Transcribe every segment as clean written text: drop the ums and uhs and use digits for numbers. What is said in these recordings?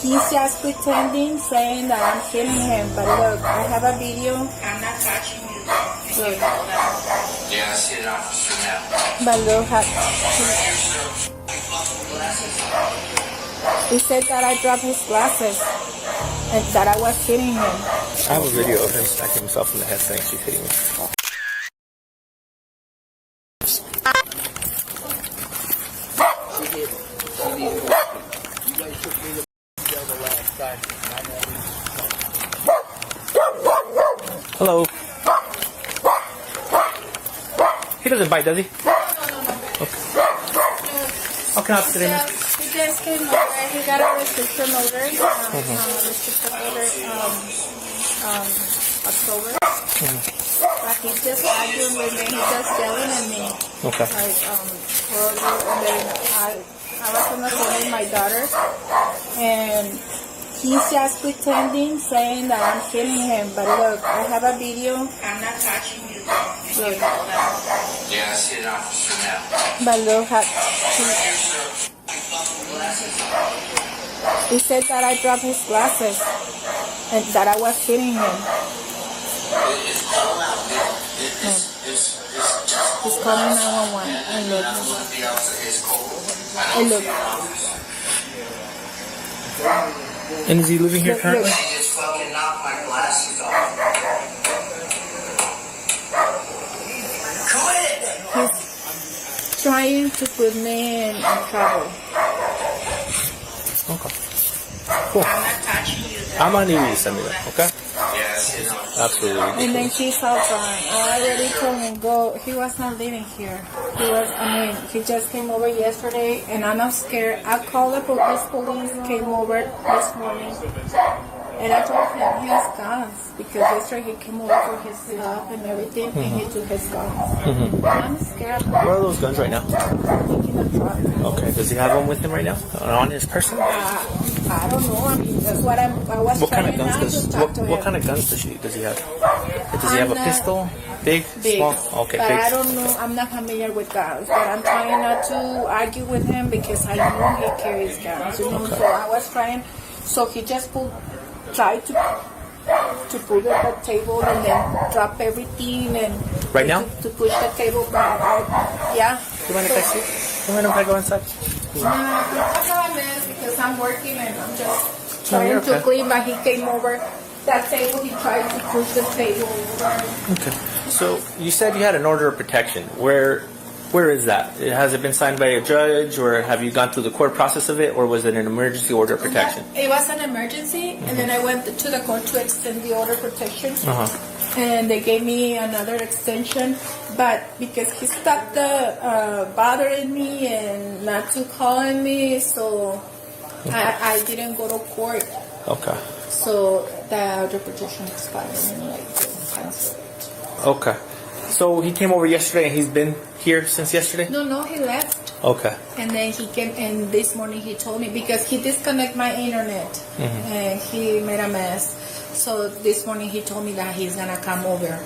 He's just pretending, saying that I'm hitting him. But look, I have a video. I'm not touching you. Look. Yeah, I see it, officer, now. But look, he said that I dropped his glasses and that I was hitting him. I have a video of him smacking himself in the head saying she's hitting me. Hello. He doesn't bite, does he? No. Okay. How can I help you today, He just came over. He got a restriction order. October. But he's just arguing with me. He's just yelling at me. Okay. And then I was on the phone with my daughter, and he's just pretending, saying that I'm hitting him. But look, I have a video. I'm not touching you. Look. Yeah, I see it, officer, now. But look, he said that I dropped his glasses and that I was hitting him. It's cold out there. He's calling 911. And look. It's cold. And look. And is he living here currently? He just fucking knocked my glasses off. Quit! He's trying to put me in trouble. Okay. Cool. I'm not touching you. I'm gonna need you to send me that, okay? Yes, you know. Absolutely. And then she's all crying. I already told him go. He was not living here. He just came over yesterday, and I'm not scared. I called the police came over this morning, and I told him he has guns because yesterday he came over for his stuff and everything, and he took his guns. I'm scared. Where are those guns right now? In the truck. Okay. Does he have them with him right now? On his person? I don't know. I mean, that's what I was What kind trying of guns not does to talk to him. what kind of guns does he have? Does he have a pistol? Big? Big. Small? Okay, but big. I don't know. I'm not familiar with guns, but I'm trying not to argue with him because I know he carries guns. You know, so I was trying. So he just tried to put it at the table and then drop everything and Right now? to push the table back. Yeah. Do you mind if I see? Do you mind if I go inside? No, I got a mess because I'm working and I'm just trying you're to okay. clean. But he came over that table. He tried to push the table over. Okay. So you said you had an order of protection. Where is that? Has it been signed by a judge, or have you gone through the court process of it, or was it an emergency order of protection? It was an emergency, and then I went to the court to extend the order of protection. And they gave me another extension, but because he stopped bothering me and not to calling me, so I didn't go to court. Okay. So the order of protection expired and I didn't cancel it. Okay. So he came over yesterday, and he's been here since yesterday? No, he left. Okay. And then he came, and this morning he told me, because he disconnected my internet, and he made a mess. So this morning he told me that he's gonna come over.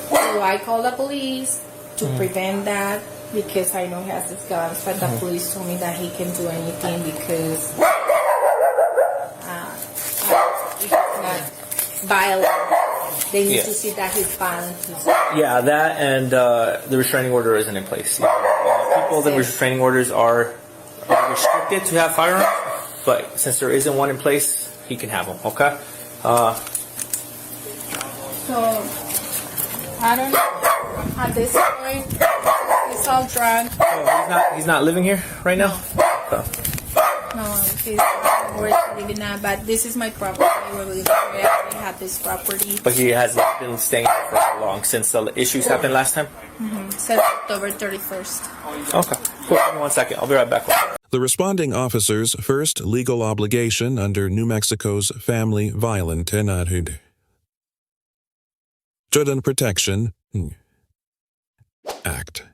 So I called the police to prevent that, because I know he has his guns, but the police told me that he can do anything because he's not violent. They need to see that he's violent. Yeah, that and the restraining order isn't in place. People, the restraining orders are restricted to have firearms, but since there isn't one in place, he can have them. Okay. So I don't know. At this point, he's all drunk. Oh, he's not living here right now. Okay. No, he's living now. But this is my property. I have this property. But he hasn't been staying here for how long? Since the issues happened last time? Since October 31st. Okay. Cool. Give me 1 second. I'll be right back. The responding officer's first legal obligation under New Mexico's Family Violent Children Protection Act.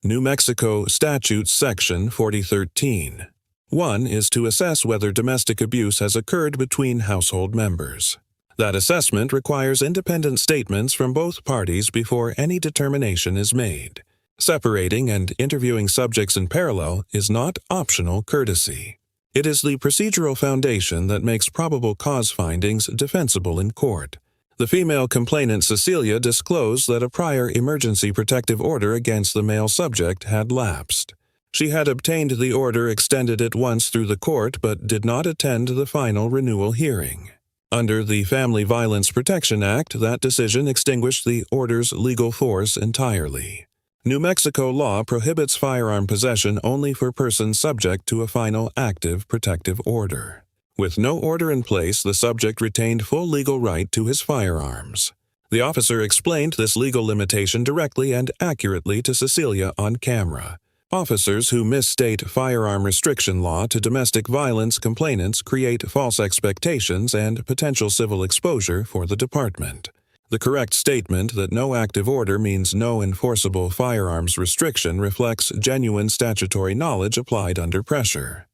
New Mexico Statutes Section 4013. 1 is to assess whether domestic abuse has occurred between household members. That assessment requires independent statements from both parties before any determination is made. Separating and interviewing subjects in parallel is not optional courtesy. It is the procedural foundation that makes probable cause findings defensible in court. The female complainant Cecilia disclosed that a prior emergency protective order against the male subject had lapsed. She had obtained the order extended at once through the court but did not attend the final renewal hearing. Under the Family Violence Protection Act, that decision extinguished the order's legal force entirely. New Mexico law prohibits firearm possession only for persons subject to a final active protective order. With no order in place, the subject retained full legal right to his firearms. The officer explained this legal limitation directly and accurately to Cecilia on camera. Officers who misstate firearm restriction law to domestic violence complainants create false expectations and potential civil exposure for the department. The correct statement that no active order means no enforceable firearms restriction reflects genuine statutory knowledge applied under pressure.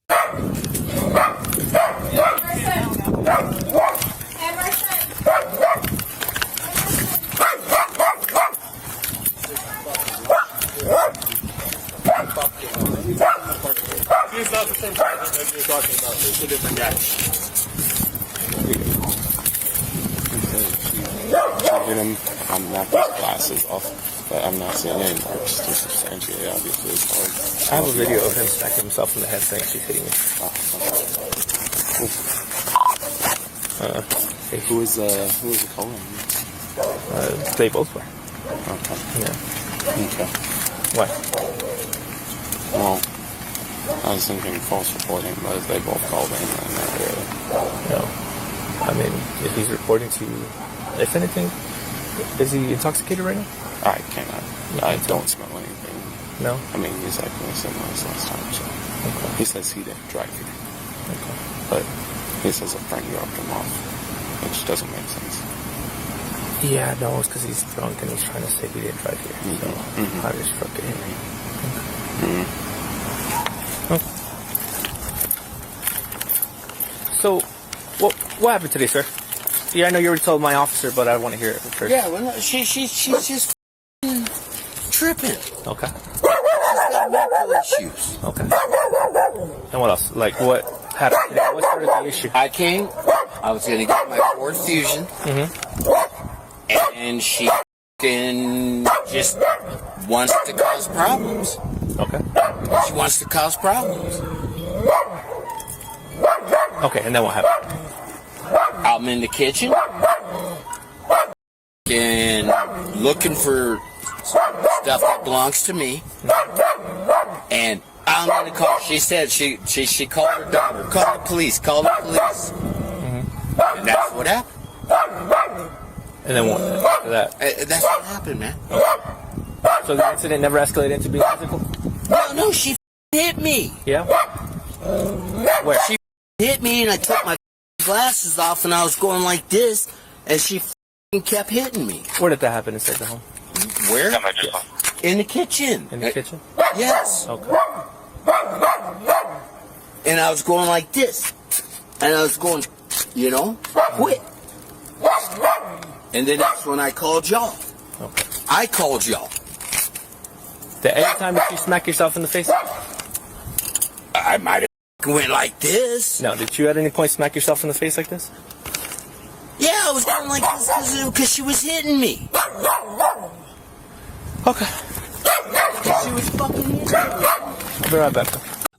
He's not the same person that you're talking about. It's a different guy. Get him, I'm knocking his glasses off, but I'm not seeing any marks to substantiate, obviously, it's hard. I have a video of him smacking himself in the head saying she's hitting me. Who is the calling? They both were. Okay. Yeah. Okay. What? Well, I was thinking false reporting, but if they both called in, then not really. No. I mean, if he's reporting to you, if anything, is he intoxicated right now? I cannot. I don't smell anything. No? I mean, he's acting similar as last time, so. Okay. He says he didn't drive here. Okay. But he says a friend dropped him off, which doesn't make sense. Yeah, no, it's because he's drunk and he's trying to say he didn't drive here. So I just fucking hit me. Okay. So, what happened today, sir? Yeah, I know you already told my officer, but I want to hear it first. Yeah, well, no, she's just tripping. Okay. She's got mental issues. Okay. And what else? Like, what happened today? What started the issue? I was going to get my fourth fusion, and she just wants to cause problems. Okay. She wants to cause problems. Okay, and then what happened? I'm in the kitchen and looking for stuff that belongs to me, and I'm gonna call. She said she called her daughter. Call the police. Call the police. And that's what happened. And then what after that? That's what happened, man. So the incident never escalated into being physical? No, she hit me. Yeah? Where? She hit me, and I took my glasses off, and I was going like this, and she kept hitting me. Where did that happen inside the home? Where? In the kitchen. In the kitchen? Yes. Okay. And I was going like this, and I was going, quit. And then that's when I called y'all. Okay. I called y'all. Any time that you smack yourself in the face? I might have went like this. No, did you at any point smack yourself in the face like this? Yeah, I was going like this because she was hitting me. Okay. She was fucking hitting me. I'll be right back.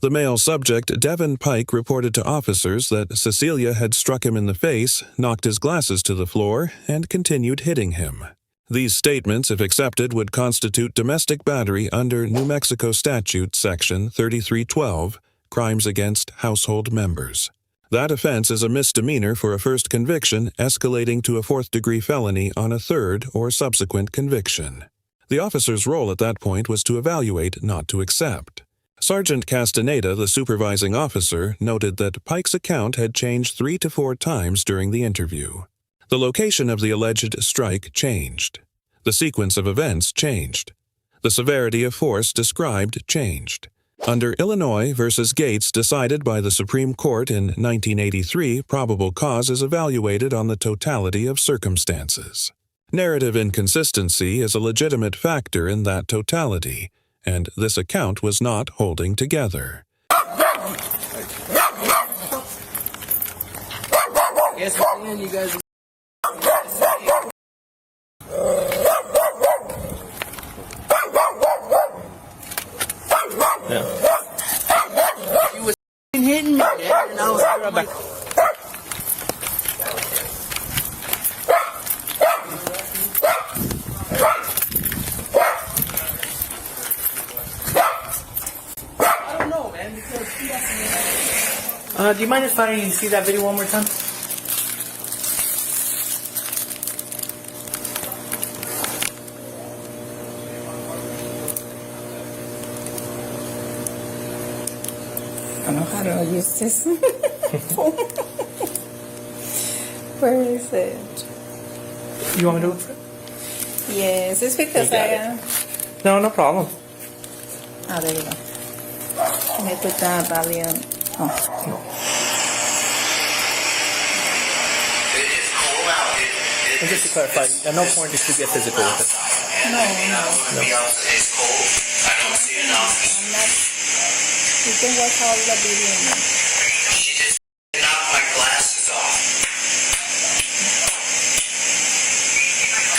The male subject, Devin Pike, reported to officers that Cecilia had struck him in the face, knocked his glasses to the floor, and continued hitting him. These statements, if accepted, would constitute domestic battery under New Mexico Statutes Section 3312, Crimes Against Household Members. That offense is a misdemeanor for a first conviction, escalating to a fourth-degree felony on a third or subsequent conviction. The officer's role at that point was to evaluate, not to accept. Sergeant Castaneda, the supervising officer, noted that Pike's account had changed 3 to 4 times during the interview. The location of the alleged strike changed. The sequence of events changed. The severity of force described changed. Under Illinois v. Gates, decided by the Supreme Court in 1983, probable cause is evaluated on the totality of circumstances. Narrative inconsistency is a legitimate factor in that totality, and this account was not holding together. Yes, man, you guys. Yeah. He was hitting me, Dad, and I was Right back. I don't know, man, because he doesn't. Do you mind if I see that video one more time? I don't know how to use this. Where is it? You want me to look for it? Yes, it's because You got I it. am. No problem. Oh, there you go. Let me put that volume. Oh. It is cold out. And just to clarify, at no point did you get physical with it. No. It's cold. I don't see it now. I'm not. You can watch all the video. She just knocked my glasses off.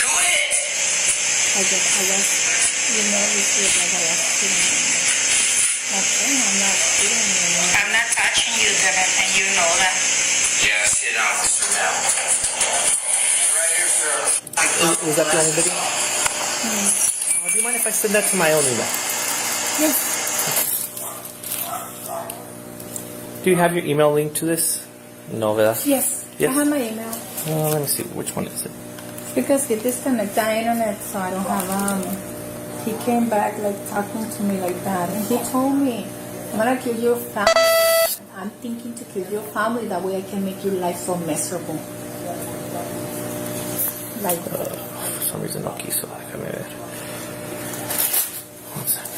Quit! I was, you know, it's like I was kidding. Okay, I'm not kidding you. I'm not touching you, Devin, and you know that. Yeah, sit down, Mr. Mel. Right here, sir. Was that the only video? Do you mind if I send that to my own email? Yes. Do you have your email link to this? No, ¿verdad? Yes. Yes. I have my email. Let me see. Which one is it? Because he disconnected the internet, so I don't have he came back like talking to me like that, and he told me, I'm gonna kill your family. I'm thinking to kill your family, that way I can make your life so miserable. Like For some reason no quiso. Déjame ver. One second.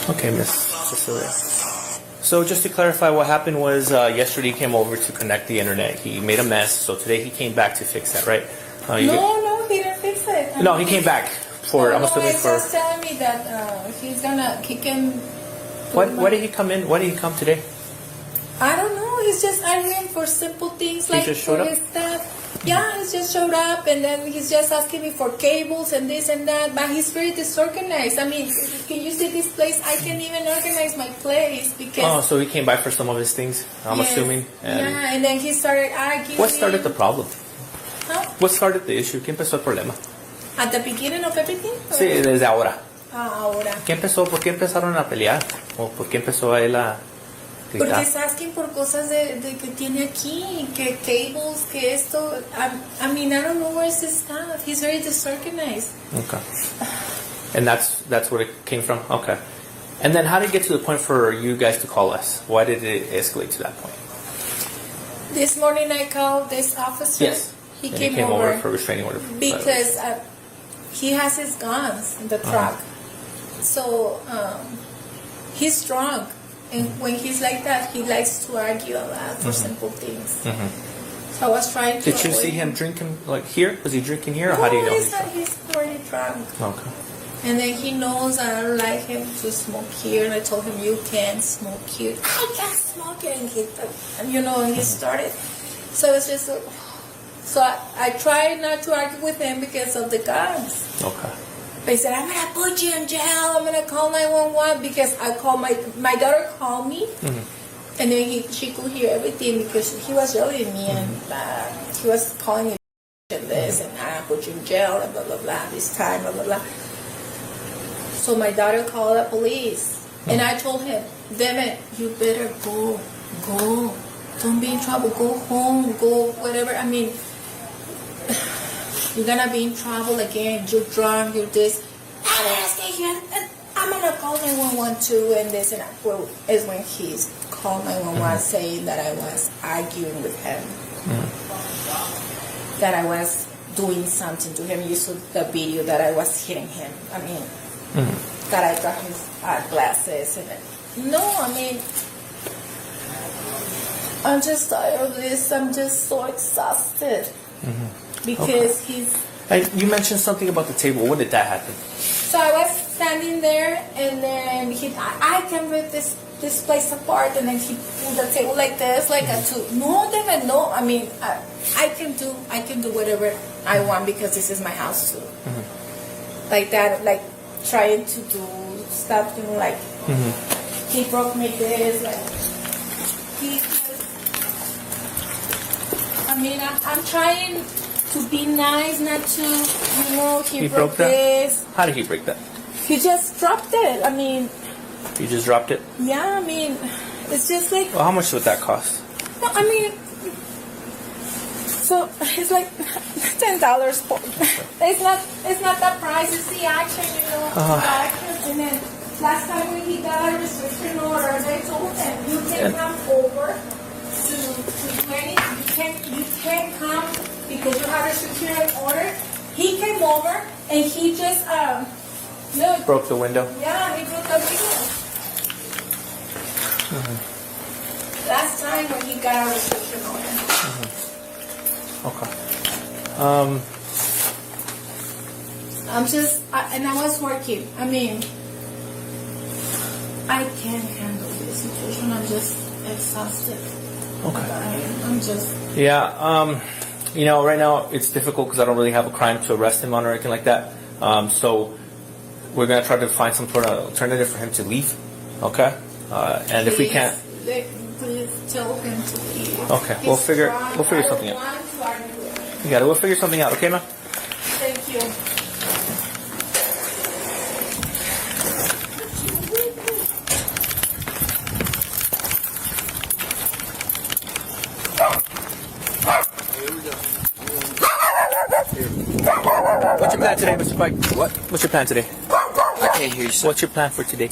Okay, Miss Cecilia. So just to clarify, what happened was yesterday he came over to connect the internet. He made a mess, so today he came back to fix that, right? no, he didn't fix it. No, he came back for. I'm assuming he's for. just telling me that he can. Why did he come in? Why did he come today? I don't know. He's just arguing for simple things He like just showed for up? his stuff. Yeah, he just showed up, and then he's just asking me for cables and this and that. But he's very disorganized. I mean, can you see this place? I can't even organize my place because. Oh, so he came by for some of his things. I'm Yes. assuming. And Yeah, and then he started arguing. what started the problem? Huh? What started the issue? ¿Qué empezó el problema? At the beginning of everything? Sí, desde ahora. Ahora. ¿Qué empezó? ¿Por qué empezaron a pelear? ¿O por qué empezó a él a Porque gritar? está asking por cosas de que tiene aquí, que cables, que esto. I mean, I don't know where's his stuff. He's very disorganized. Okay. And that's where it came from? Okay. And then how did it get to the point for you guys to call us? Why did it escalate to that point? This morning I called this officer. Yes. He And came, he came over over for restraining order. because he has his guns in the truck. So he's drunk. And when he's like that, he likes to argue a lot for simple things. So I was trying to Did you avoid see him drinking like here? Was he drinking here, or how do you know? He's not. He's already drunk. Okay. And then he knows I don't like him to smoke here. And I told him, you can't smoke here. I can't smoke here. And he started. So it's just... So I tried not to argue with him because of the guns. Okay. They said, I'm going to put you in jail. I'm going to call 911 because I called my daughter called me. And then she could hear everything because he was yelling at me and he was calling me and this and I put you in jail and blah, blah, blah, this time, blah, blah, blah. So my daughter called the police and I told him, Devin, you better go. Don't be in trouble. Go home, go whatever. I mean, you're gonna be in trouble again. You're drunk. You're this. I'm gonna stay here. And I'm gonna call 911 too. And this and that. Well, is when he's called 911 saying that I was arguing with him, that I was doing something to him. You saw the video that I was hitting him. I mean, that I got his glasses and no. I mean, I'm just tired of this. I'm just so exhausted. Because he's And you mentioned something about the table. When did that happen? So I was standing there, and then I can rip this place apart, and then he pulled the table like this, like a two. No, David, no. I mean, I can do whatever I want because this is my house too. Like that, like trying to do something like he broke me this, like he. I mean, I'm trying to be nice, not to, he broke this. How did he break that? He just dropped it. I mean. You just dropped it? Yeah, I mean, it's just like. Well, how much would that cost? No, I mean, so it's like $10. It's not that price. It's the action, the action. And then last time when he got a restriction order, they told him you can come over to anything. You can't come because you have a restriction order. He came over and he just look. Broke the window? Yeah, he broke the window. Last time when he got a restriction order. Okay. And I was working. I mean, I can't handle this situation. I'm just exhausted. Okay. I'm just. Yeah. Right now it's difficult because I don't really have a crime to arrest him on or anything like that. So we're gonna try to find some sort of alternative for him to leave. Okay. And if we can't. Please tell him to leave. Okay. We'll figure something out. You got it. We'll figure something out. Okay, ma'am. Thank you. What's your plan today, Mr. Pike? What? What's your plan today? I can't hear you, sir. What's your plan for today?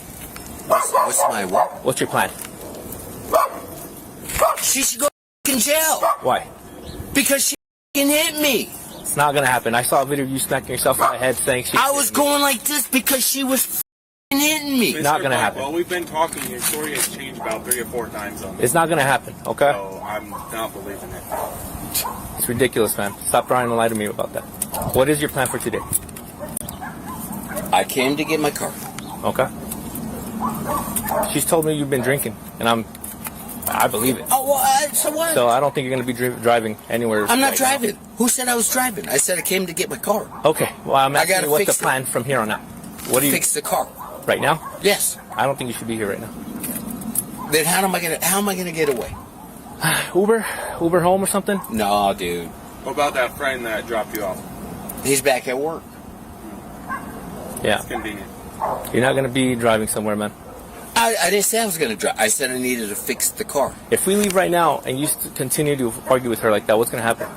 What's my what? What's your plan? She should go in jail Why? because she hit me. It's not gonna happen. I saw a video of you smacking yourself on the head saying she. I was going like this because she was hitting me. Not gonna happen. Well, we've been talking. Your story has changed about 3 or 4 times on this. It's not gonna happen. Okay. So I'm not believing it. It's ridiculous, man. Stop trying to lie to me about that. What is your plan for today? I came to get my car. Okay. She's told me you've been drinking, and I believe it. Oh, well, so what? So I don't think you're going to be driving anywhere. I'm not right driving. now. Who said I was driving? I said I came to get my car. Okay. Well, I'm asking gotta you what's the fix it. plan from here on out. What do you Fix the car. right now? Yes. I don't think you should be here right now. Then how am I gonna get away? Uber home or something? No, dude. What about that friend that dropped you off? He's back at work. Yeah. It's convenient. You're not going to be driving somewhere, man. I didn't say I was gonna drive. I said I needed to fix the car. If we leave right now and you continue to argue with her like that, what's going to happen?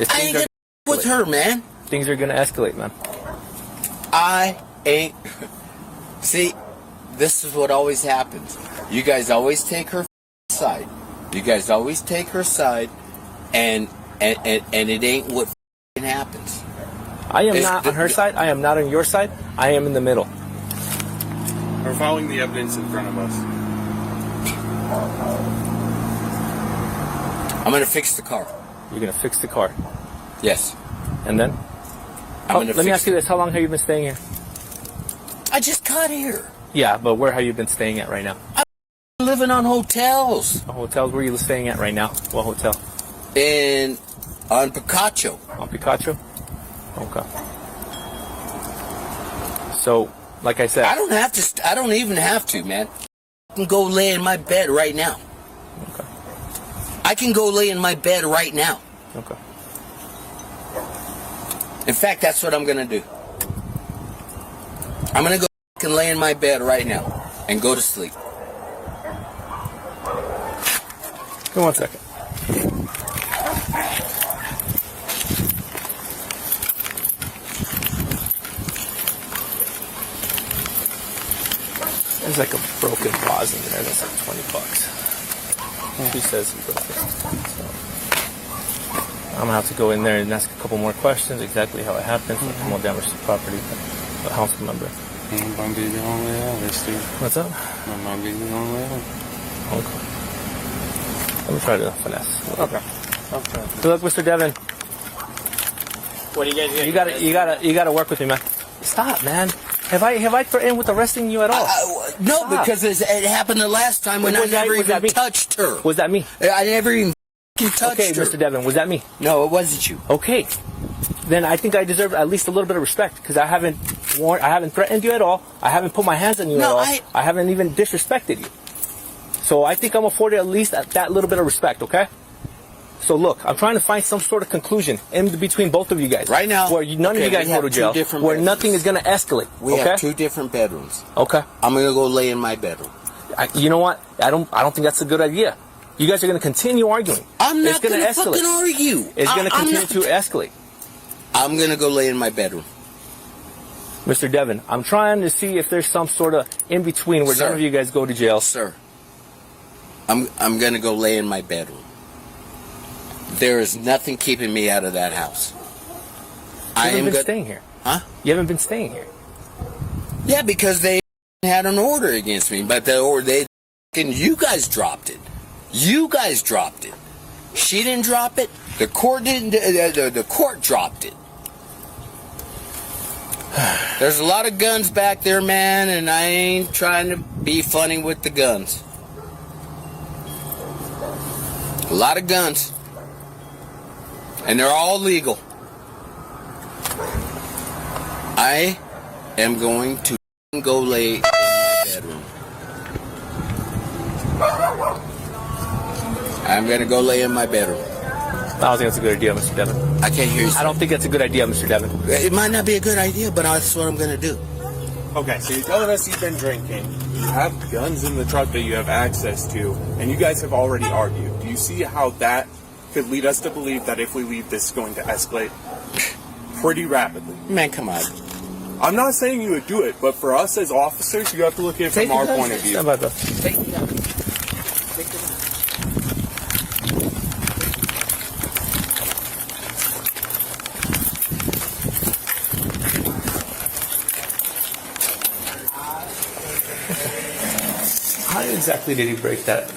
I ain't gonna with her, man. Things are going to escalate, man. I ain't. See, this is what always happens. You guys always take her side. You guys always take her side, and it ain't what happens. I am not on her side. I am not on your side. I am in the middle. We're following the evidence in front of us. I'm gonna fix the car. You're going to fix the car. Yes. And then? Let me ask you this. How long have you been staying here? I just got here. Yeah, but where have you been staying at right now? I'm living on hotels. Hotels? Where are you staying at right now? What hotel? On Picacho. On Picacho? Okay. So, like I said... I don't even have to, man. I can go lay in my bed right now. Okay. I can go lay in my bed right now. Okay. In fact, that's what I'm gonna do. I'm gonna go and lay in my bed right now and go to sleep. Give me 1 second. There's like a broken vase in there. That's like $20. He says he broke it. So I'm gonna have to go in there and ask a couple more questions. Exactly how it happened. So more damage to the property. The house number. Might be the only way out, Steve. What's up? Might be the only way out. Okay. Let me try to finesse. Okay. Good luck, Mr. Devin. What do you guys get? You gotta work with me, man. Stop, man. Have I threatened with arresting you at all? No, Stop. because it happened the last time when I never even touched her. Was that me? I never even touched Okay, her. Mr. Devin, was that me? No, it wasn't you. Okay. Then I think I deserve at least a little bit of respect because I haven't threatened you at all. I haven't put my hands on you at all. I haven't even disrespected you. So I think I'm afforded at least that little bit of respect, okay? So look, I'm trying to find some sort of conclusion in between both of you guys. Right now, where none of you guys go to jail, where nothing is going to escalate. We have 2 different bedrooms. Okay. I'm going to go lay in my bedroom. You know what? I don't think that's a good idea. You guys are going to continue arguing. I'm not going to fucking argue. It's going to continue to escalate. I'm going to go lay in my bedroom. Mr. Devin, I'm trying to see if there's some sort of in-between where none of you guys go to jail. Sir, I'm going to go lay in my bedroom. There is nothing keeping me out of that house. You haven't been staying here. Huh? You haven't been staying here. Yeah, because they had an order against me, but you guys dropped it. You guys dropped it. She didn't drop it. The court didn't. The court dropped it. There's a lot of guns back there, man, and I ain't trying to be funny with the guns. A lot of guns. And they're all legal. I am going to go lay in my bedroom. I'm going to go lay in my bedroom. I don't think that's a good idea, Mr. Devin. I can't hear you. I don't think that's a good idea, Mr. Devin. It might not be a good idea, but that's what I'm going to do. Okay, so you're telling us you've been drinking. You have guns in the truck that you have access to, and you guys have already argued. Do you see how that could lead us to believe that if we leave, this is going to escalate pretty rapidly? Man, come on. I'm not saying you would do it, but for us as officers, you have to look at it from our point of view. How about that? Take it out. Take it out. How exactly did he break that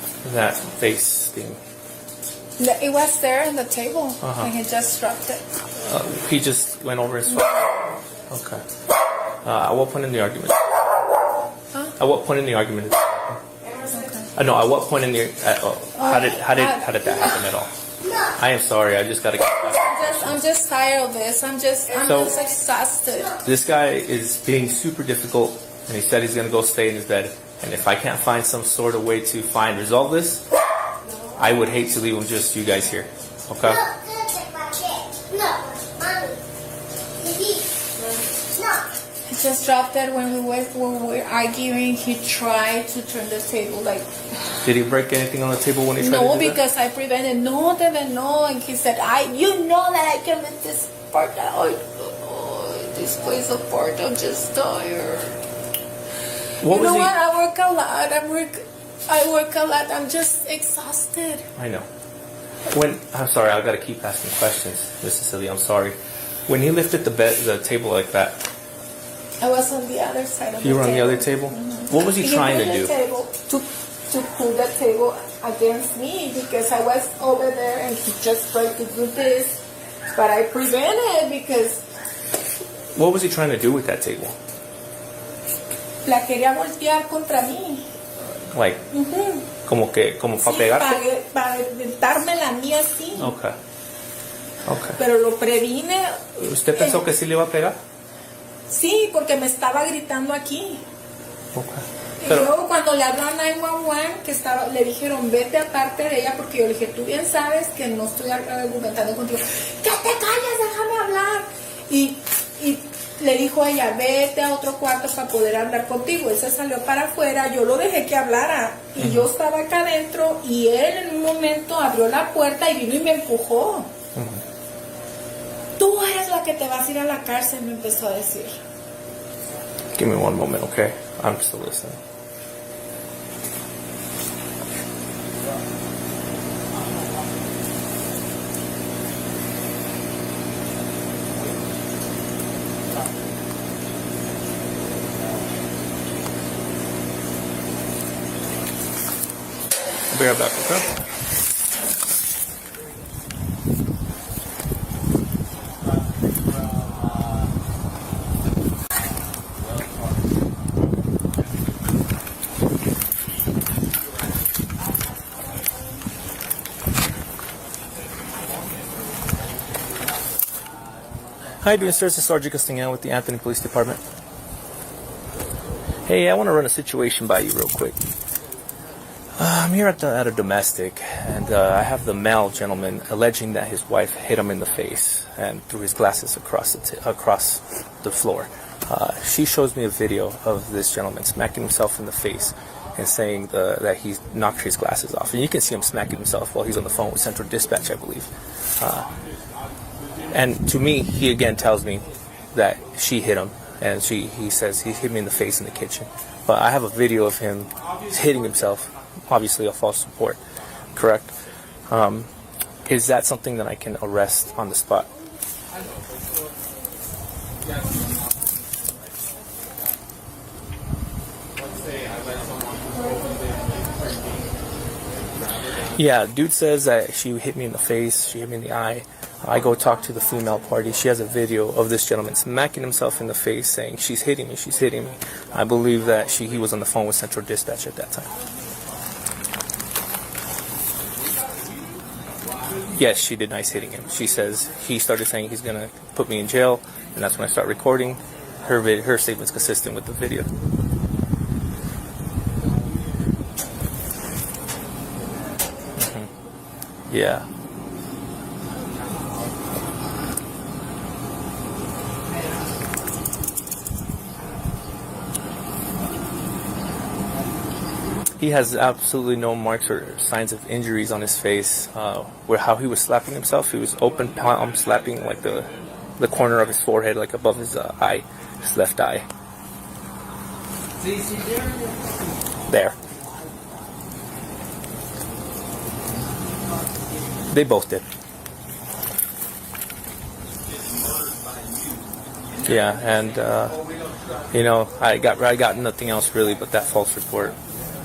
face thing? It was there on the table, and he just dropped it. He just went over his phone. Okay. At what point in the argument? Huh? At what point in the argument? No. At what point in the? How did that happen at all? I am sorry. I just gotta get back. I'm just tired of this. I'm just exhausted. This guy is being super difficult, and he said he's gonna go stay in his bed. And if I can't find some sort of way to resolve this, I would hate to leave just you guys here. Okay? He just dropped it when we were arguing. He tried to turn the table like. Did he break anything on the table when he tried to do No, because I prevented. No, Devin, no. And he said, you know that I can let this part out. This plays apart. I'm just tired. What was he? I work a lot. I work a lot. I'm just exhausted. I know. I'm sorry, I've got to keep asking questions, Miss Cecilia. I'm sorry. When he lifted the table like that, I was on the other side of the table. You were on the other table? Mm-hmm. What was he trying to do? To pull the table against me because I was over there and he just tried to do this. But I prevented because... What was he trying to do with that table? La quería voltear contra mí. Like, como para pegarte? Para darme la mía así. Okay. Pero lo previne. ¿Usted pensó que sí le iba a pegar? Sí, porque me estaba gritando aquí. Okay. Y luego cuando le habló a 911, le dijeron, vete aparte de ella, porque yo le dije, tú bien sabes que no estoy argumentando contigo. ¡Que te calles, déjame hablar! Y le dijo a ella, vete a otro cuarto para poder hablar contigo. Él se salió para afuera, yo lo dejé que hablara. Y yo estaba acá adentro y él en un momento abrió la puerta y vino y me empujó. Tú eres la que te vas a ir a la cárcel, me empezó a decir. Give me one moment, okay? I'm still listening. I'll be right back, okay? Hi, doing sir. This is Sergeant Castagnano with the Anthony Police Department. Hey, I want to run a situation by you real quick. I'm here at a domestic, and I have the male gentleman alleging that his wife hit him in the face and threw his glasses across the floor. She shows me a video of this gentleman smacking himself in the face and saying that he knocked his glasses off. And you can see him smacking himself while he's on the phone with Central Dispatch, I believe. And to me, he again tells me that she hit him, and he says he hit me in the face in the kitchen. But I have a video of him hitting himself, obviously a false report, correct? Is that something that I can arrest on the spot? Yeah, dude says that she hit me in the face, she hit me in the eye. I go talk to the female party. She has a video of this gentleman smacking himself in the face saying, she's hitting me, she's hitting me. I believe that he was on the phone with Central Dispatch at that time. Yes, she denies hitting him. She says he started saying he's going to put me in jail, and that's when I start recording. Her statement's consistent with the video. Yeah. He has absolutely no marks or signs of injuries on his face. Where how he was slapping himself, he was open palm slapping like the corner of his forehead, like above his eye, his left eye. There. They both did. Yeah, and I got nothing else really but that false report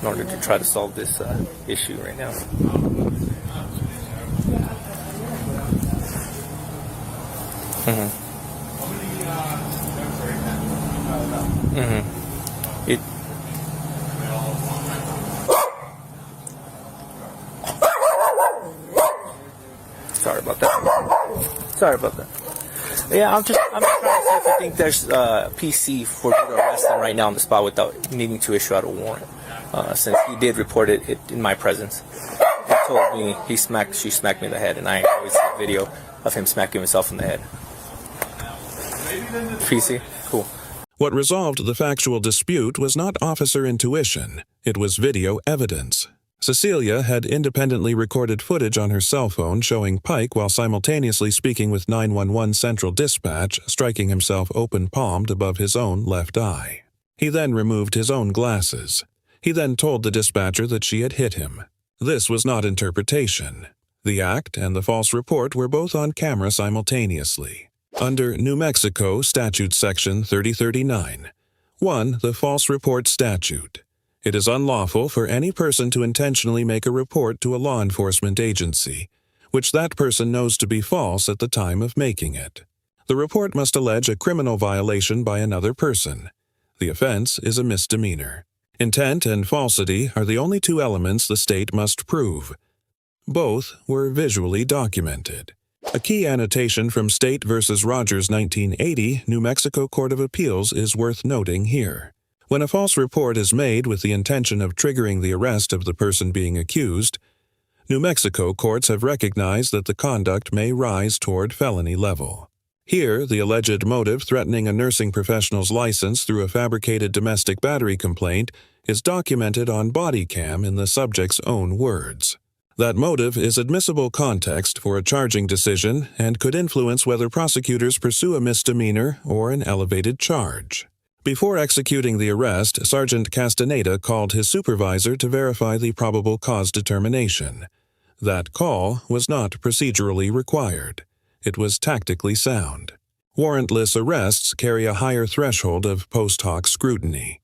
in order to try to solve this issue right now. Sorry about that. Yeah, I'm just trying to see if I think there's PC for me to arrest him right now on the spot without needing to issue out a warrant. Since he did report it in my presence. He told me she smacked me in the head, and I always see a video of him smacking himself in the head. PC? Cool. What resolved the factual dispute was not officer intuition, it was video evidence. Cecilia had independently recorded footage on her cell phone showing Pike while simultaneously speaking with 911 Central Dispatch, striking himself open-palmed above his own left eye. He then removed his own glasses. He then told the dispatcher that she had hit him. This was not interpretation. The act and the false report were both on camera simultaneously. Under New Mexico Statute Section 3039. 1. The False Report Statute. It is unlawful for any person to intentionally make a report to a law enforcement agency, which that person knows to be false at the time of making it. The report must allege a criminal violation by another person. The offense is a misdemeanor. Intent and falsity are the only two elements the state must prove. Both were visually documented. A key annotation from State v. Rogers 1980, New Mexico Court of Appeals is worth noting here. When a false report is made with the intention of triggering the arrest of the person being accused, New Mexico courts have recognized that the conduct may rise toward felony level. Here, the alleged motive threatening a nursing professional's license through a fabricated domestic battery complaint is documented on Bodycam in the subject's own words. That motive is admissible context for a charging decision and could influence whether prosecutors pursue a misdemeanor or an elevated charge. Before executing the arrest, Sergeant Castaneda called his supervisor to verify the probable cause determination. That call was not procedurally required. It was tactically sound. Warrantless arrests carry a higher threshold of post hoc scrutiny.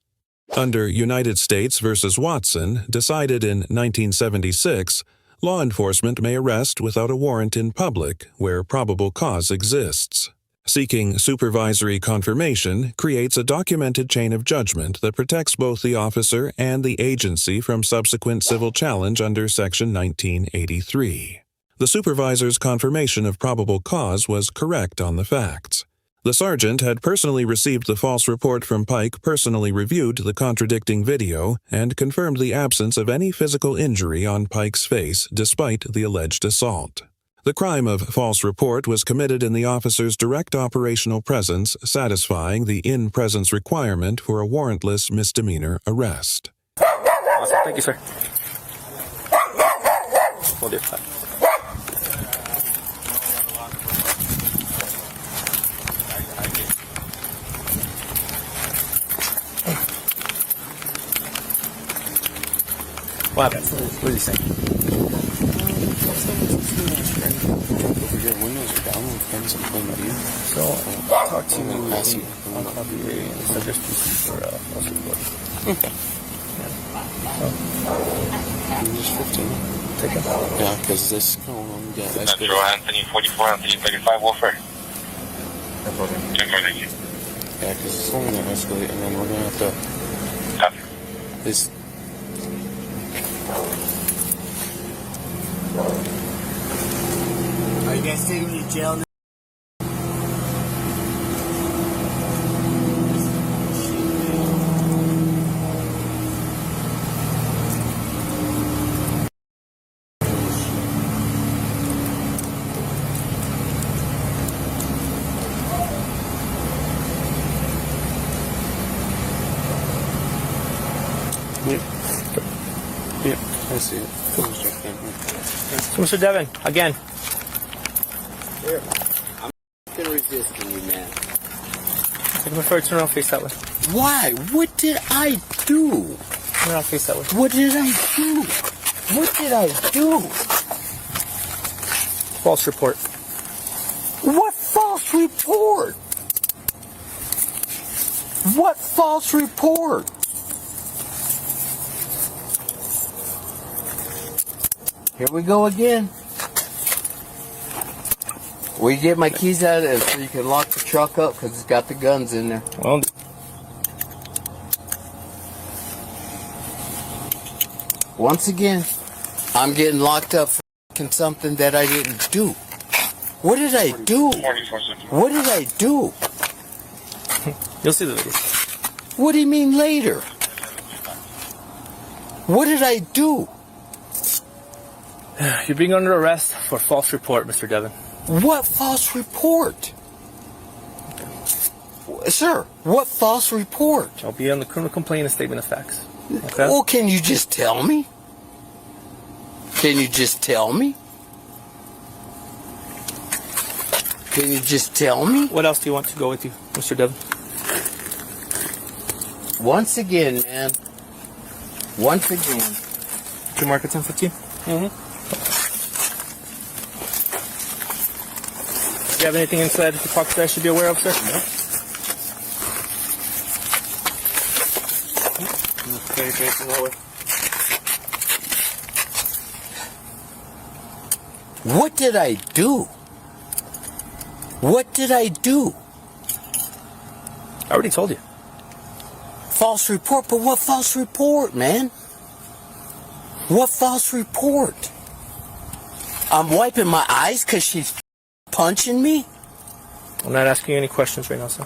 Under United States v. Watson, decided in 1976, law enforcement may arrest without a warrant in public where probable cause exists. Seeking supervisory confirmation creates a documented chain of judgment that protects both the officer and the agency from subsequent civil challenge under Section 1983. The supervisor's confirmation of probable cause was correct on the facts. The sergeant had personally received the false report from Pike, personally reviewed the contradicting video, and confirmed the absence of any physical injury on Pike's face despite the alleged assault. The crime of false report was committed in the officer's direct operational presence, satisfying the in-presence requirement for a warrantless misdemeanor arrest. Awesome. Thank you, sir. We'll do that. What happened? What did he say? Your windows are down with things I'm playing at you. So, talk to you on copy and subject for false report. Okay. Just 15. Take him. Yeah, because this going on. Yeah, that's good. Metro Anthony 44, Anthony 35, Wolfer. Yeah, because it's only going to escalate, and then we're going to have to. Copy. This. Are you guys taking me to jail now? Yep, I see it. So, Mr. Devin, again. Here. I'm fucking resisting you, man. Take him for a turn around, face that way. Why? What did I do? Turn around, face that way. What did I do? What did I do? False report. What false report? What false report? Here we go again. Will you get my keys out of it so you can lock the truck up because it's got the guns in there? Well, once again, I'm getting locked up for something that I didn't do. What did I do? What did I do? you'll see the video. What do you mean later? What did I do? You're being under arrest for false report, Mr. Devin. What false report? Sir, what false report? I'll be on the criminal complaint and statement of facts. Okay? Well, can you just tell me? Can you just tell me? Can you just tell me? What else do you want to go with you, Mr. Devin? Once again, man. Once again. Did you mark it 1015? Mm-hmm. Do you have anything inside the box that I should be aware of, sir? No. Okay, facing that way. What did I do? What did I do? I already told you. False report? But what false report, man? What false report? I'm wiping my eyes because she's punching me? I'm not asking you any questions right now, sir.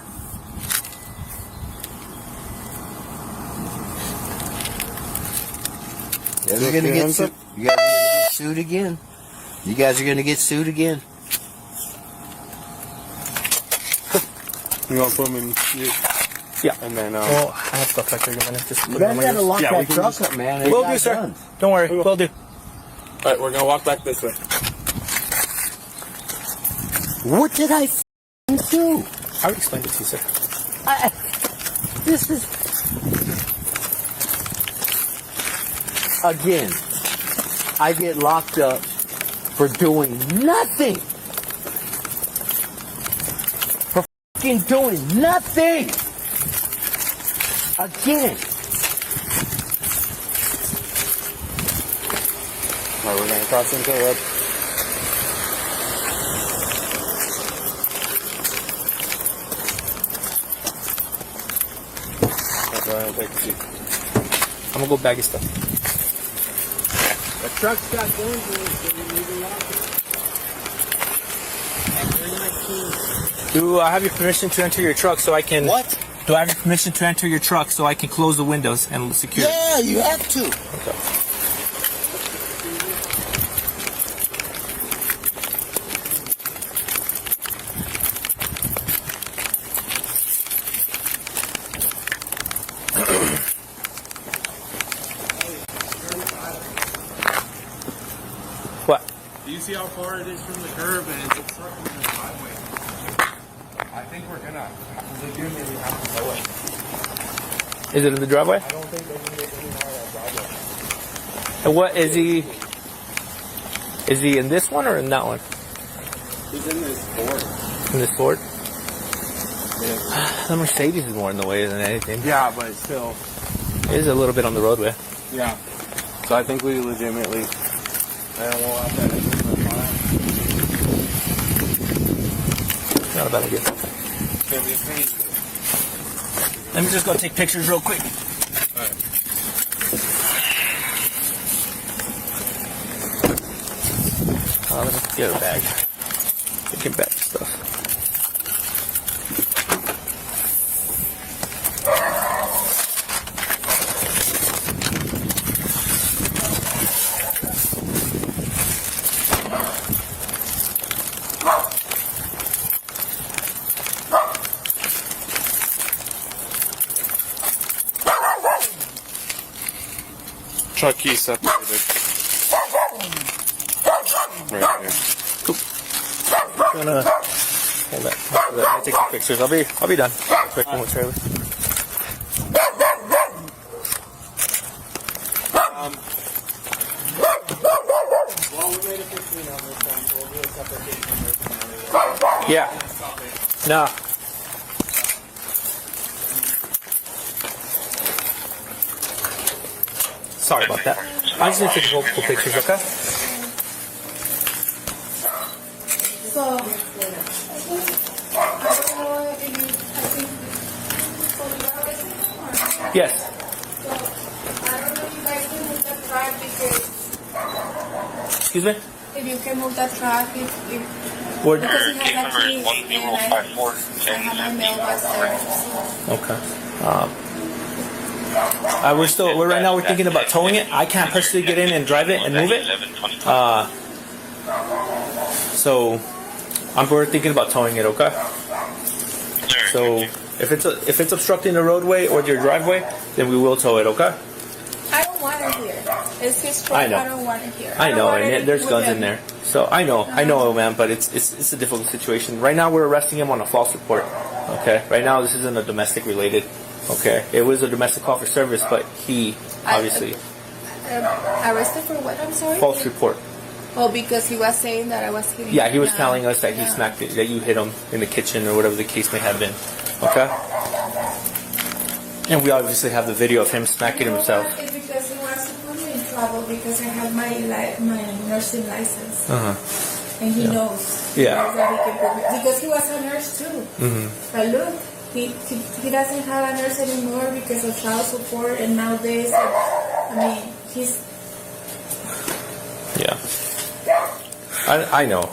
You guys are gonna get sued. You guys are gonna get sued again. You guys are gonna get sued again. You want to put them in here? Yeah. And then, well, I have stuff back there. You might just put You it on guys my gotta ears. lock Yeah, we that can truck just- up, man. They Will got do, sir. guns. Don't worry. Will do. Alright, we're going to walk back this way. What did I f***ing do? I already explained it to you, sir. This is... Again, I get locked up for doing nothing. For f***ing doing nothing. Again. Alright, we're going to cross into the road. Okay, take a seat. I'm gonna go bag your stuff. The truck's got guns in it, so you need to lock it. And bring my keys. Do I have your permission to enter your truck so I can? What? Do I have your permission to enter your truck so I can close the windows and secure it? Yeah, you have to. Okay. What? Do you see how far it is from the curb and it's obstructing the driveway? I think we're gonna legitimately have to tow it. Is it in the driveway? I don't think they can get any more of that driveway. And what is he? Is he in this one or in that one? He's in this Ford. In this Ford? Yeah. The Mercedes is more in the way than anything. Yeah, but still. It is a little bit on the roadway. Yeah. So I think we legitimately. And we'll have that in the file. Not a bad idea. It's gonna be a pain. Let me just go take pictures real quick. Alright. Let me get a bag. Get back stuff. Truck key separated. Right here. Cool. I'm gonna hold that. Let me take some pictures. I'll be done. Quick one with trailer. Well, we made a 15 on this one, so we'll do a separate case on this one. Yeah. No. Sorry about that. I just need to take multiple pictures, okay? So, I don't know if you, Yes. So, I don't know if you guys can move that truck because Excuse me? if you can move that truck, if Where? because he has that key and I have my mailbox there. Okay. We're right now we're thinking about towing it. I can't personally get in and drive it and move it. So we're thinking about towing it, okay? So if it's obstructing the roadway or your driveway, then we will tow it, okay? I don't want it here. It's his truck. I know. I don't want it here. I know, don't want and it there's with guns him. in there. So I know, man, but it's a difficult situation. Right now we're arresting him on a false report. Okay. Right now this isn't a domestic related. Okay. It was a domestic call for service, but he obviously Arrested for what? I'm sorry. false report. Oh, because he was saying that I was hitting. Yeah, he him was down. telling us that he Yeah. smacked it, that you hit him in the kitchen or whatever the case may have been. Okay. And we obviously have the video of him smacking You know himself. what? It's because he wants to put me in trouble because I have my nursing license. And he knows. He Yeah. knows that he can put me, because he was a nurse too. But look, he doesn't have a nurse anymore because of child support, and nowadays, he's. Yeah. I know.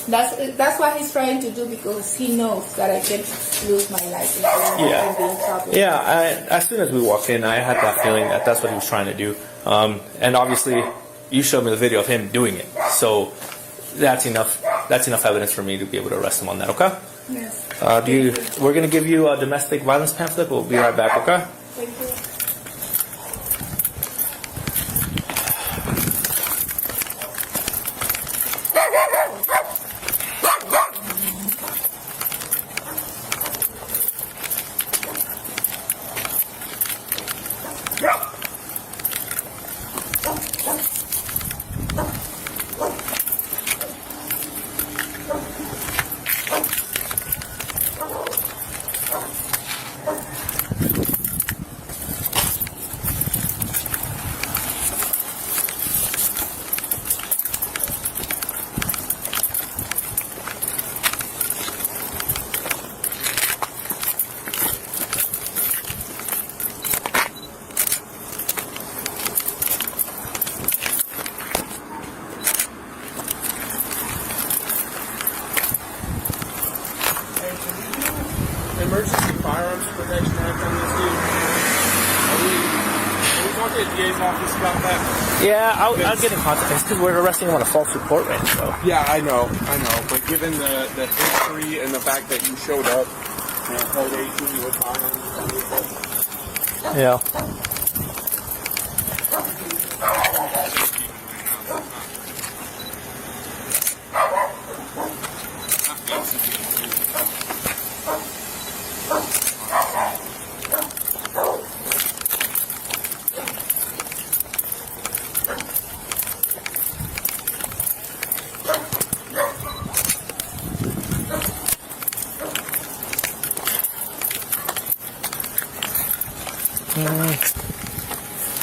That's what he's trying to do because he knows that I can lose my license and I can be in trouble. Yeah, as soon as we walked in, I had that feeling that that's what he was trying to do. And obviously, you showed me the video of him doing it. So that's enough evidence for me to be able to arrest him on that, okay? Yes. We're going to give you a domestic violence pamphlet. We'll be right back, okay? Thank you. Emergency Firearms Protection Act on this, dude? Are we talking to the DA's office about that? Yeah, I'll get in contact because we're arresting him on a false report right now. So. Yeah, I know. But given the history and the fact that you showed up, held issue with firearms. Yeah.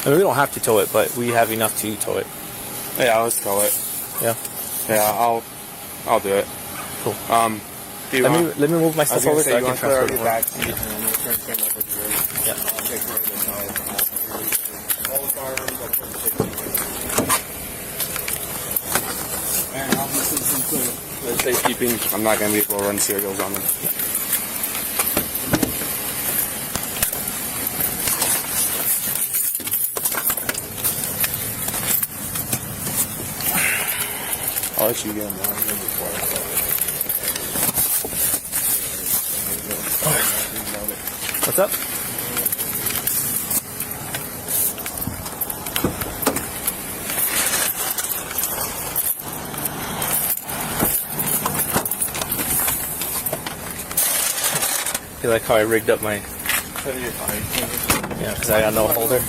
I mean, we don't have to tow it, but we have enough to tow it. Yeah, let's tow it. Yeah. Yeah, I'll do it. Cool. Let me move my stuff over so I can transfer it over. back seat and then we'll transfer it over to yours. Yeah. I'll take care of the tow. All the firearms, I'll put the and obviously since the safekeeping, I'm not going to be able to run serials on them. I'll let you get them down here before I start. What's up? You like how I rigged up my... Yeah, because I got no holder.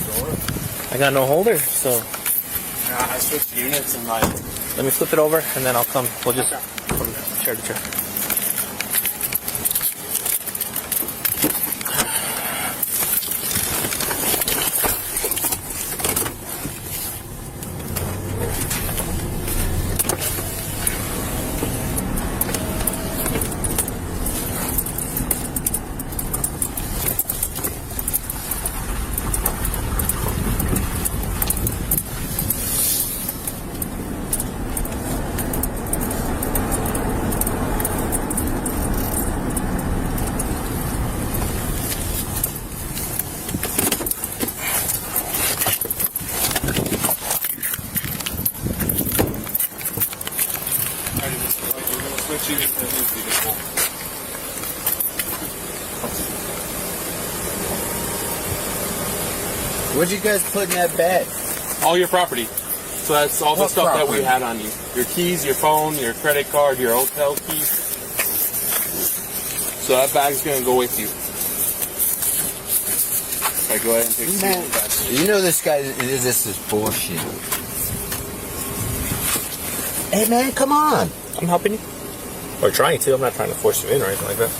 I got no holder, so... Yeah, I switched units and like... Let me flip it over, and then I'll come. We'll just from chair to chair. What'd you guys put in that bag? All your property. So that's all the stuff that we had on you. Your keys, your phone, your credit card, your hotel keys. So that bag's going to go with you. Okay, go ahead and take a seat. You know this is bullshit. Hey man, come on. I'm helping you. Or trying to. I'm not trying to force you in or anything like that.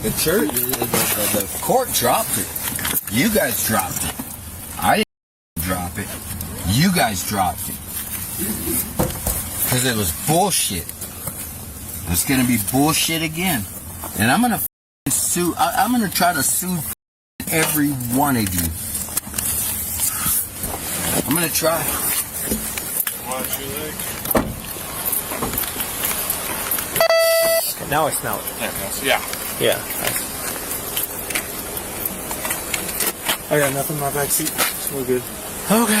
The church, the court dropped it. You guys dropped it. I didn't drop it. You guys dropped it. Because it was bullshit. It's going to be bullshit again. And I'm going to sue. I'm going to try to sue every one of you. I'm going to try. Okay, now I smell it. Yeah. Yeah. I got nothing in my back seat. So we're good. Okay.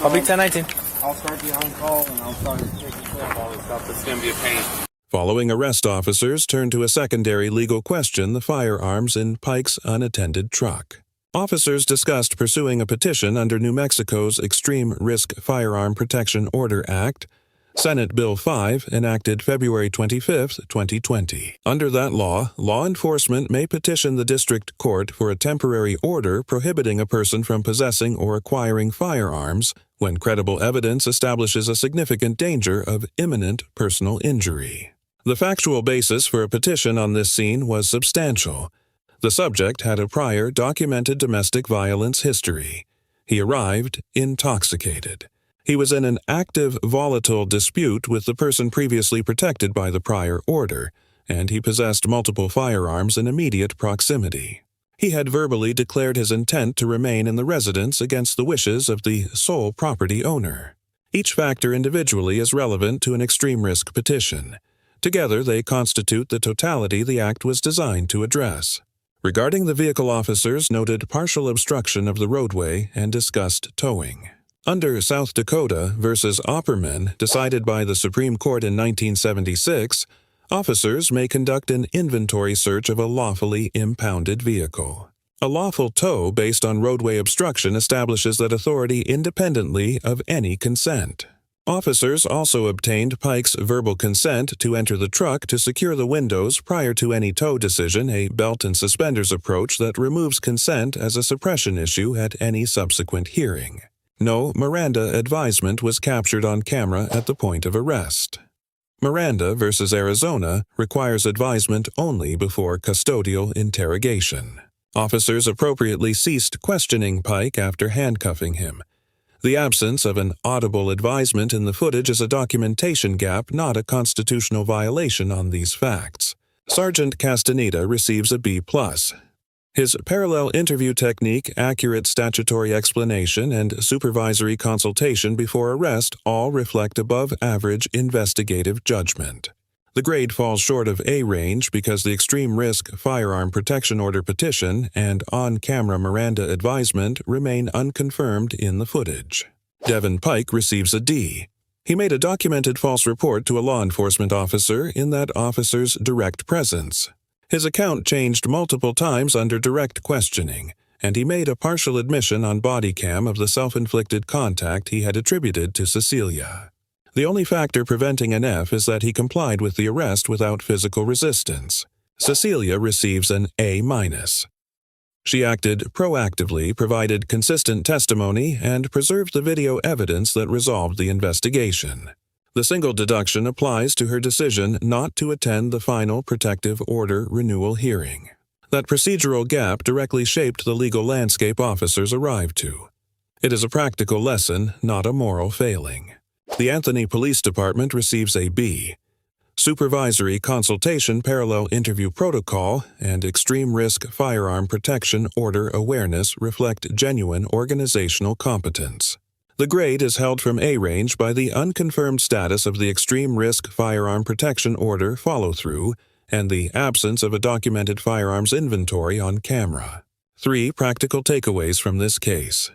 I'll be 1019. I'll start the on-call and I'll start taking care of all this stuff. It's going to be a pain. Following arrest, officers turned to a secondary legal question: the firearms in Pike's unattended truck. Officers discussed pursuing a petition under New Mexico's Extreme Risk Firearm Protection Order Act, Senate Bill 5, enacted February 25, 2020. Under that law enforcement may petition the district court for a temporary order prohibiting a person from possessing or acquiring firearms when credible evidence establishes a significant danger of imminent personal injury. The factual basis for a petition on this scene was substantial. The subject had a prior documented domestic violence history. He arrived intoxicated. He was in an active, volatile dispute with the person previously protected by the prior order, and he possessed multiple firearms in immediate proximity. He had verbally declared his intent to remain in the residence against the wishes of the sole property owner. Each factor individually is relevant to an extreme risk petition. Together, they constitute the totality the Act was designed to address. Regarding the vehicle, officers noted partial obstruction of the roadway and discussed towing. Under South Dakota versus Opperman, decided by the Supreme Court in 1976, officers may conduct an inventory search of a lawfully impounded vehicle. A lawful tow based on roadway obstruction establishes that authority independently of any consent. Officers also obtained Pike's verbal consent to enter the truck to secure the windows prior to any tow decision, a belt and suspenders approach that removes consent as a suppression issue at any subsequent hearing. No Miranda advisement was captured on camera at the point of arrest. Miranda versus Arizona requires advisement only before custodial interrogation. Officers appropriately ceased questioning Pike after handcuffing him. The absence of an audible advisement in the footage is a documentation gap, not a constitutional violation on these facts. Sergeant Castaneda receives a B+. His parallel interview technique, accurate statutory explanation, and supervisory consultation before arrest all reflect above-average investigative judgment. The grade falls short of A range because the extreme risk firearm protection order petition and on-camera Miranda advisement remain unconfirmed in the footage. Devin Pike receives a D. He made a documented false report to a law enforcement officer in that officer's direct presence. His account changed multiple times under direct questioning, and he made a partial admission on Bodycam of the self-inflicted contact he had attributed to Cecilia. The only factor preventing an F is that he complied with the arrest without physical resistance. Cecilia receives an A-. She acted proactively, provided consistent testimony, and preserved the video evidence that resolved the investigation. The single deduction applies to her decision not to attend the final protective order renewal hearing. That procedural gap directly shaped the legal landscape officers arrived to. It is a practical lesson, not a moral failing. The Anthony Police Department receives a B. Supervisory consultation parallel interview protocol and extreme risk firearm protection order awareness reflect genuine organizational competence. The grade is held from A range by the unconfirmed status of the extreme risk firearm protection order follow-through and the absence of a documented firearms inventory on camera. 3 practical takeaways from this case.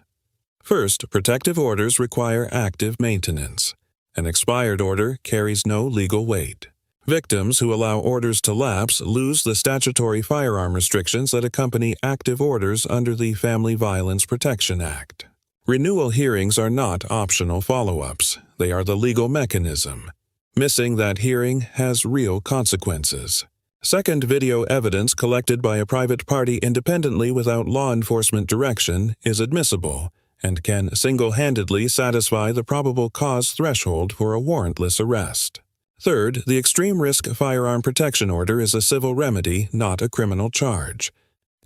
First, protective orders require active maintenance. An expired order carries no legal weight. Victims who allow orders to lapse lose the statutory firearm restrictions that accompany active orders under the Family Violence Protection Act. Renewal hearings are not optional follow-ups. They are the legal mechanism. Missing that hearing has real consequences. Second, video evidence collected by a private party independently without law enforcement direction is admissible and can single-handedly satisfy the probable cause threshold for a warrantless arrest. Third, the extreme risk firearm protection order is a civil remedy, not a criminal charge.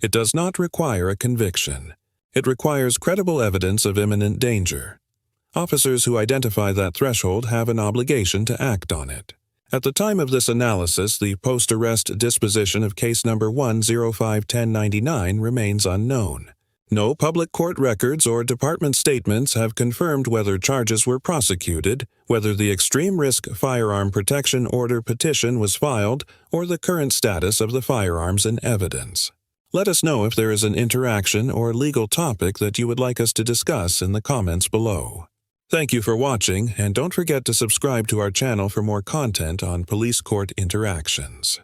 It does not require a conviction. It requires credible evidence of imminent danger. Officers who identify that threshold have an obligation to act on it. At the time of this analysis, the post-arrest disposition of case number 105-1099 remains unknown. No public court records or department statements have confirmed whether charges were prosecuted, whether the extreme risk firearm protection order petition was filed, or the current status of the firearms in evidence. Let us know if there is an interaction or legal topic that you would like us to discuss in the comments below. Thank you for watching, and don't forget to subscribe to our channel for more content on police court interactions.